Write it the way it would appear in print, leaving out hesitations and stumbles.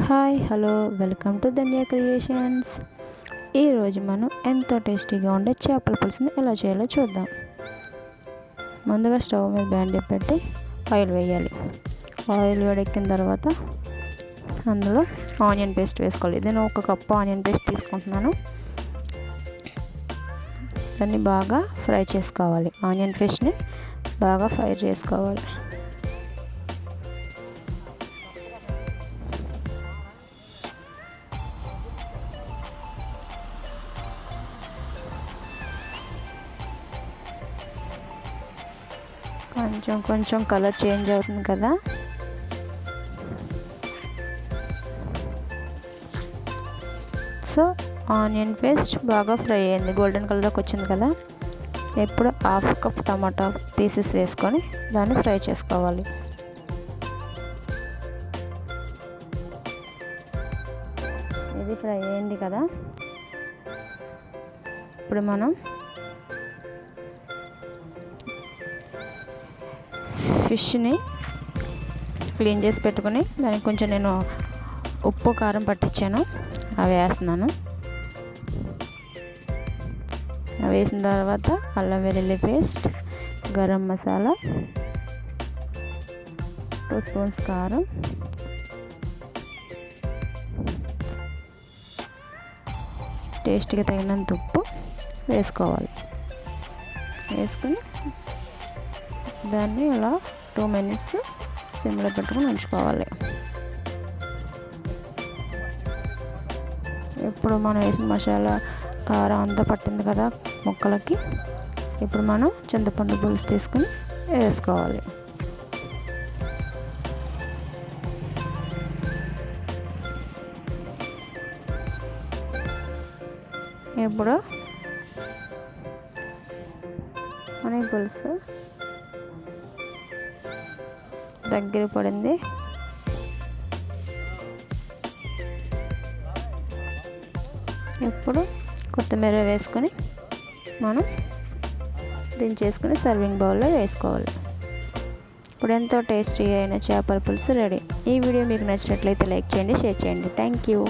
Hi hello welcome to Dhanya creations. ఈరోజు మనం ఎంతో టేస్టీగా ఉండే చేపల పులుసుని ఎలా చేయాలో చూద్దాం. ముందుగా స్టవ్ మీద బ్యాండీ పెట్టి ఆయిల్ వేయాలి. ఆయిల్ వేడెక్కిన తర్వాత అందులో ఆనియన్ పేస్ట్ వేసుకోవాలి. నేను 1 కప్పు ఆనియన్ పేస్ట్ తీసుకుంటున్నాను. దాన్ని బాగా ఫ్రై చేసుకోవాలి. ఆనియన్ పేస్ట్ని బాగా ఫ్రై చేసుకోవాలి. కొంచెం కలర్ చేంజ్ అవుతుంది కదా, సో ఆనియన్ పేస్ట్ బాగా ఫ్రై అయింది, గోల్డెన్ కలర్కి వచ్చింది కదా. ఇప్పుడు 1/2 కప్ టమాటా పీసెస్ వేసుకొని దాన్ని ఫ్రై చేసుకోవాలి. ఇది ఫ్రై అయింది కదా. ఇప్పుడు మనం ఫిష్ని క్లీన్ చేసి పెట్టుకుని దానికి కొంచెం నేను ఉప్పు కారం పట్టించాను, అవి వేస్తున్నాను. అవి వేసిన తర్వాత అల్లం వెల్లుల్లి పేస్ట్, గరం మసాలా, 2 స్పూన్స్ కారం, టేస్ట్కి తగినంత ఉప్పు వేసుకోవాలి. వేసుకుని దాన్ని అలా 2 మినిట్స్ సిమ్లో పెట్టుకుని ఉంచుకోవాలి. ఇప్పుడు మనం వేసిన మసాలా కారం అంతా పట్టింది కదా ముక్కలకి. ఇప్పుడు మనం చింతపండు పులుసు తీసుకుని వేసుకోవాలి. ఇప్పుడు మన పులుసు దగ్గర పడింది. ఇప్పుడు కొత్తిమీర వేసుకొని మనం దించేసుకుని సర్వింగ్ బౌల్లో వేసుకోవాలి. ఇప్పుడు ఎంతో టేస్టీ అయిన చేపల పులుసు రెడీ. ఈ వీడియో మీకు నచ్చినట్లయితే లైక్ చేయండి, షేర్ చేయండి. Thank you.